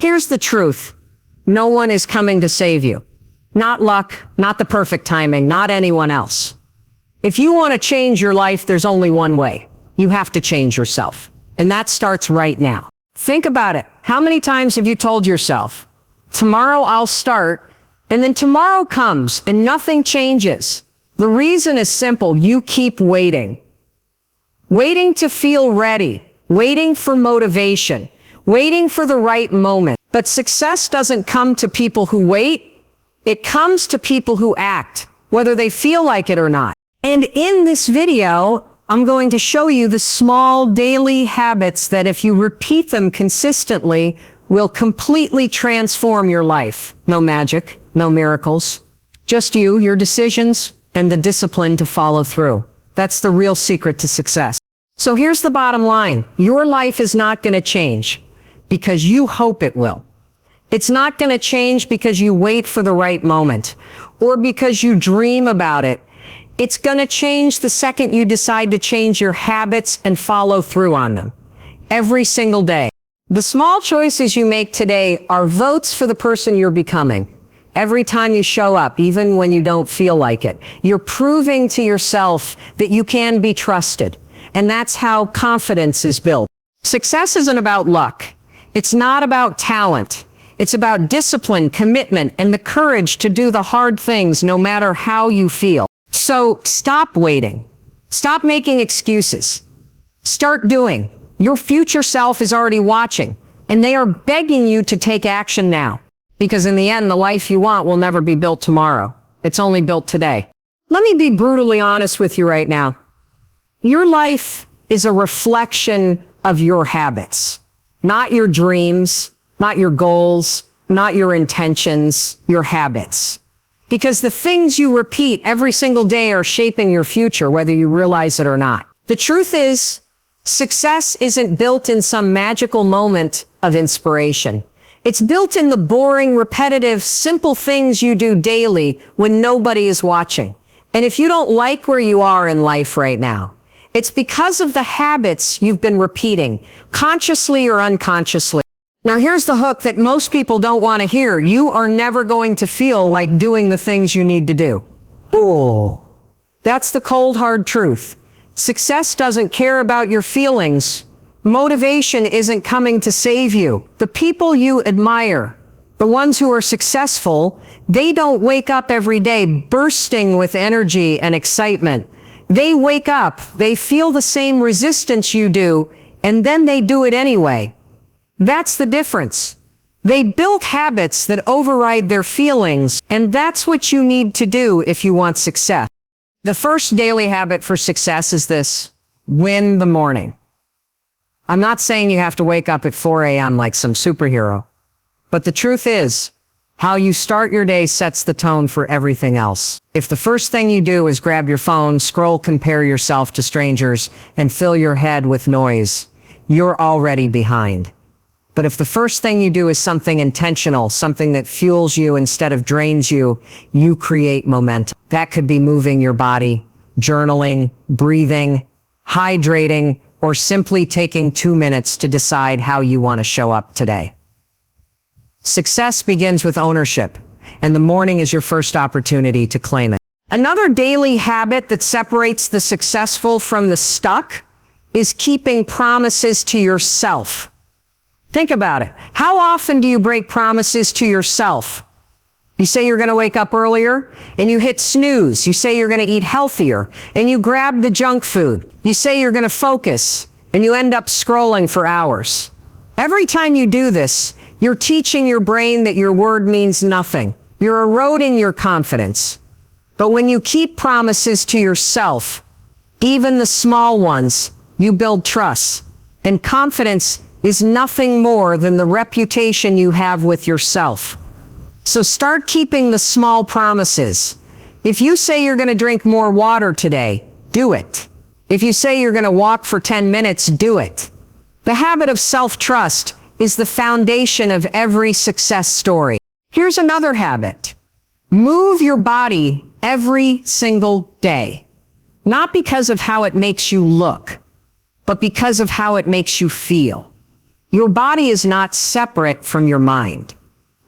Here's the truth. No one is coming to save you. Not luck, not the perfect timing, not anyone else. If you want to change your life, there's only one way. You have to change yourself. And that starts right now. Think about it. How many times have you told yourself, tomorrow I'll start, and then tomorrow comes and nothing changes? The reason is simple. You keep waiting. Waiting to feel ready. Waiting for motivation. Waiting for the right moment. But success doesn't come to people who wait. It comes to people who act, whether they feel like it or not. And in this video, I'm going to show you the small daily habits that if you repeat them consistently, will completely transform your life. No magic, no miracles. Just you, your decisions, and the discipline to follow through. That's the real secret to success. So here's the bottom line. Your life is not going to change because you hope it will. It's not going to change because you wait for the right moment or because you dream about it. It's going to change the second you decide to change your habits and follow through on them. Every single day. The small choices you make today are votes for the person you're becoming. Every time you show up, even when you don't feel like it, you're proving to yourself that you can be trusted. And that's how confidence is built. Success isn't about luck. It's not about talent. It's about discipline, commitment, and the courage to do the hard things no matter how you feel. So stop waiting. Stop making excuses. Start doing. Your future self is already watching, and they are begging you to take action now. Because in the end, the life you want will never be built tomorrow. It's only built today. Let me be brutally honest with you right now. Your life is a reflection of your habits, not your dreams, not your goals, not your intentions, your habits. Because the things you repeat every single day are shaping your future, whether you realize it or not. The truth is, success isn't built in some magical moment of inspiration. It's built in the boring, repetitive, simple things you do daily when nobody is watching. And if you don't like where you are in life right now, it's because of the habits you've been repeating, consciously or unconsciously. Now here's the hook that most people don't want to hear. You are never going to feel like doing the things you need to do. Ooh. That's the cold, hard truth. Success doesn't care about your feelings. Motivation isn't coming to save you. The people you admire, the ones who are successful, they don't wake up every day bursting with energy and excitement. They wake up, they feel the same resistance you do, and then they do it anyway. That's the difference. They built habits that override their feelings, and that's what you need to do if you want success. The first daily habit for success is this: win the morning. I'm not saying you have to wake up at 4 a.m. like some superhero, but the truth is, how you start your day sets the tone for everything else. If the first thing you do is grab your phone, scroll, compare yourself to strangers, and fill your head with noise, you're already behind. But if the first thing you do is something intentional, something that fuels you instead of drains you, you create momentum. That could be moving your body, journaling, breathing, hydrating, or simply taking 2 minutes to decide how you want to show up today. Success begins with ownership, and the morning is your first opportunity to claim it. Another daily habit that separates the successful from the stuck is keeping promises to yourself. Think about it. How often do you break promises to yourself? You say you're going to wake up earlier, and you hit snooze. You say you're going to eat healthier, and you grab the junk food. You say you're going to focus, and you end up scrolling for hours. Every time you do this, you're teaching your brain that your word means nothing. You're eroding your confidence. But when you keep promises to yourself, even the small ones, you build trust. And confidence is nothing more than the reputation you have with yourself. So start keeping the small promises. If you say you're going to drink more water today, do it. If you say you're going to walk for 10 minutes, do it. The habit of self-trust is the foundation of every success story. Here's another habit. Move your body every single day. Not because of how it makes you look, but because of how it makes you feel. Your body is not separate from your mind.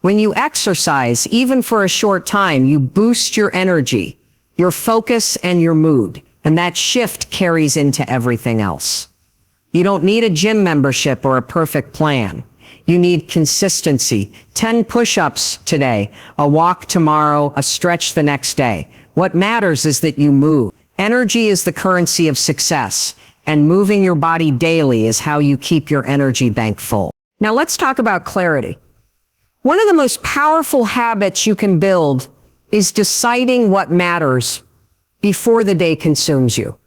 When you exercise, even for a short time, you boost your energy, your focus, and your mood. And that shift carries into everything else. You don't need a gym membership or a perfect plan. You need consistency. 10 push-ups today, a walk tomorrow, a stretch the next day. What matters is that you move. Energy is the currency of success, and moving your body daily is how you keep your energy bank full. Now let's talk about clarity. One of the most powerful habits you can build is deciding what matters before the day consumes you.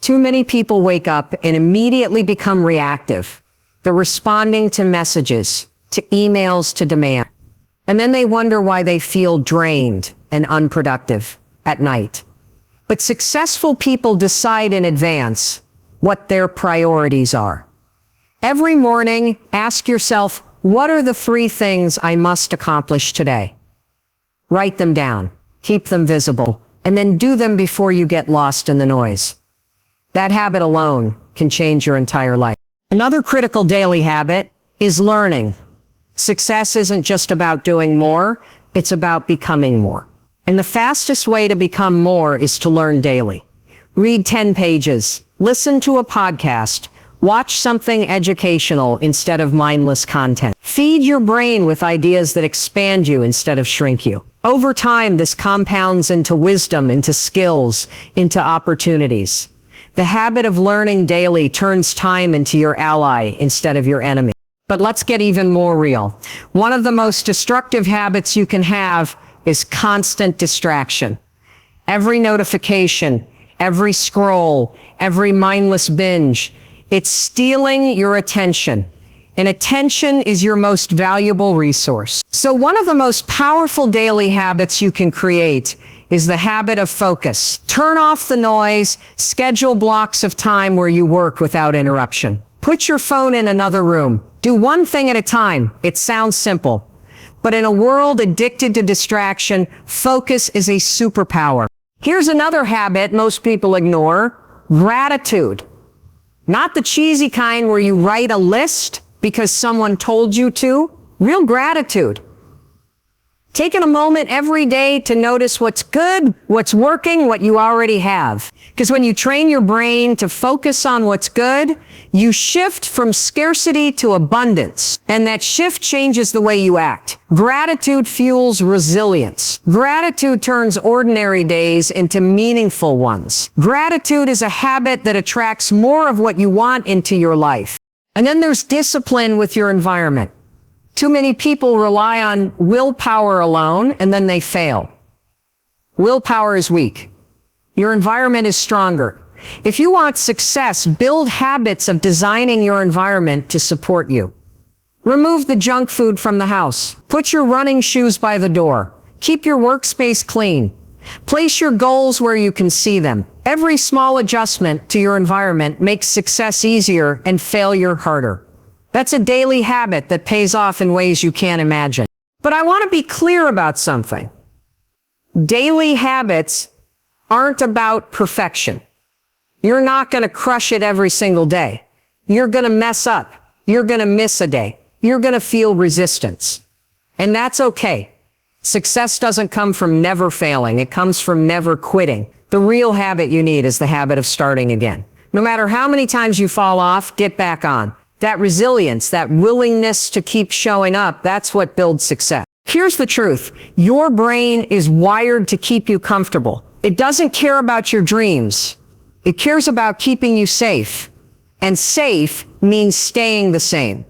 Too many people wake up and immediately become reactive. They're responding to messages, to emails, to demand. And then they wonder why they feel drained and unproductive at night. But successful people decide in advance what their priorities are. Every morning, ask yourself, what are the 3 things I must accomplish today? Write them down, keep them visible, and then do them before you get lost in the noise. That habit alone can change your entire life. Another critical daily habit is learning. Success isn't just about doing more, it's about becoming more. And the fastest way to become more is to learn daily. Read 10 pages, listen to a podcast, watch something educational instead of mindless content. Feed your brain with ideas that expand you instead of shrink you. Over time, this compounds into wisdom, into skills, into opportunities. The habit of learning daily turns time into your ally instead of your enemy. But let's get even more real. One of the most destructive habits you can have is constant distraction. Every notification, every scroll, every mindless binge, it's stealing your attention. And attention is your most valuable resource. So one of the most powerful daily habits you can create is the habit of focus. Turn off the noise, schedule blocks of time where you work without interruption. Put your phone in another room. Do one thing at a time. It sounds simple. But in a world addicted to distraction, focus is a superpower. Here's another habit most people ignore: gratitude. Not the cheesy kind where you write a list because someone told you to. Real gratitude. Taking a moment every day to notice what's good, what's working, what you already have. Because when you train your brain to focus on what's good, you shift from scarcity to abundance. And that shift changes the way you act. Gratitude fuels resilience. Gratitude turns ordinary days into meaningful ones. Gratitude is a habit that attracts more of what you want into your life. And then there's discipline with your environment. Too many people rely on willpower alone, and then they fail. Willpower is weak. Your environment is stronger. If you want success, build habits of designing your environment to support you. Remove the junk food from the house. Put your running shoes by the door. Keep your workspace clean. Place your goals where you can see them. Every small adjustment to your environment makes success easier and failure harder. That's a daily habit that pays off in ways you can't imagine. But I want to be clear about something. Daily habits aren't about perfection. You're not going to crush it every single day. You're going to mess up. You're going to miss a day. You're going to feel resistance. And that's okay. Success doesn't come from never failing. It comes from never quitting. The real habit you need is the habit of starting again. No matter how many times you fall off, get back on. That resilience, that willingness to keep showing up, that's what builds success. Here's the truth. Your brain is wired to keep you comfortable. It doesn't care about your dreams. It cares about keeping you safe. And safe means staying the same.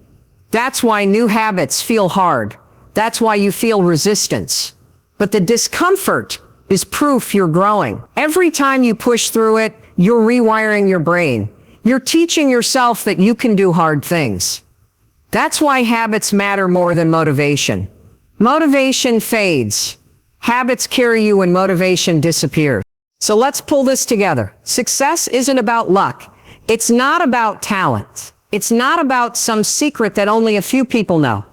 That's why new habits feel hard. That's why you feel resistance. But the discomfort is proof you're growing. Every time you push through it, you're rewiring your brain. You're teaching yourself that you can do hard things. That's why habits matter more than motivation. Motivation fades. Habits carry you when motivation disappears. So let's pull this together. Success isn't about luck. It's not about talent. It's not about some secret that only a few people know.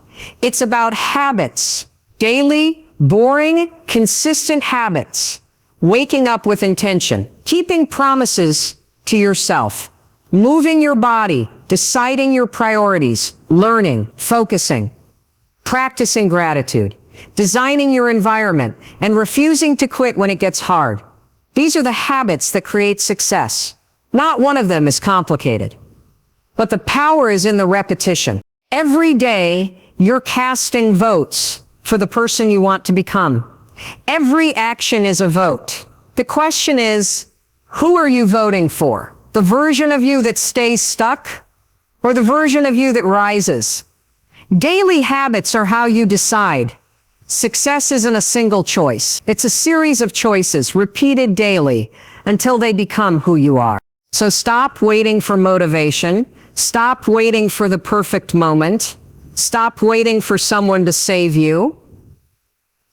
It's about habits. Daily, boring, consistent habits. Waking up with intention. Keeping promises to yourself. Moving your body, deciding your priorities, learning, focusing, practicing gratitude, designing your environment, and refusing to quit when it gets hard. These are the habits that create success. Not one of them is complicated, but the power is in the repetition. Every day, you're casting votes for the person you want to become. Every action is a vote. The question is, who are you voting for? The version of you that stays stuck or the version of you that rises? Daily habits are how you decide. Success isn't a single choice. It's a series of choices repeated daily until they become who you are. So stop waiting for motivation. Stop waiting for the perfect moment. Stop waiting for someone to save you.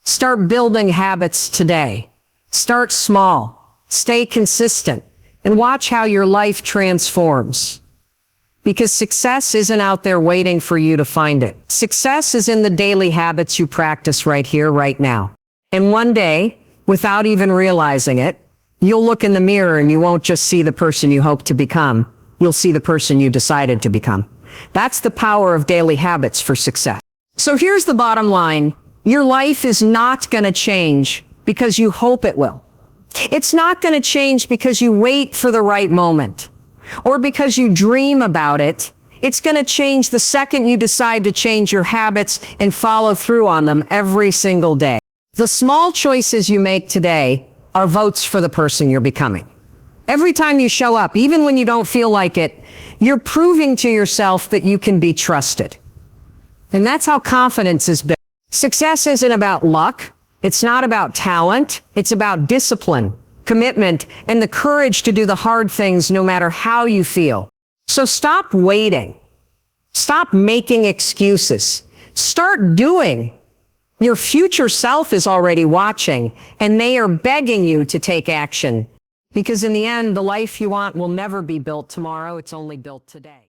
Start building habits today. Start small. Stay consistent. And watch how your life transforms. Because success isn't out there waiting for you to find it. Success is in the daily habits you practice right here, right now. And one day, without even realizing it, you'll look in the mirror and you won't just see the person you hope to become. You'll see the person you decided to become. That's the power of daily habits for success. So here's the bottom line. Your life is not going to change because you hope it will. It's not going to change because you wait for the right moment or because you dream about it. It's going to change the second you decide to change your habits and follow through on them every single day. The small choices you make today are votes for the person you're becoming. Every time you show up, even when you don't feel like it, you're proving to yourself that you can be trusted. And that's how confidence is built. Success isn't about luck. It's not about talent. It's about discipline, commitment, and the courage to do the hard things no matter how you feel. So stop waiting. Stop making excuses. Start doing. Your future self is already watching, and they are begging you to take action. Because in the end, the life you want will never be built tomorrow. It's only built today.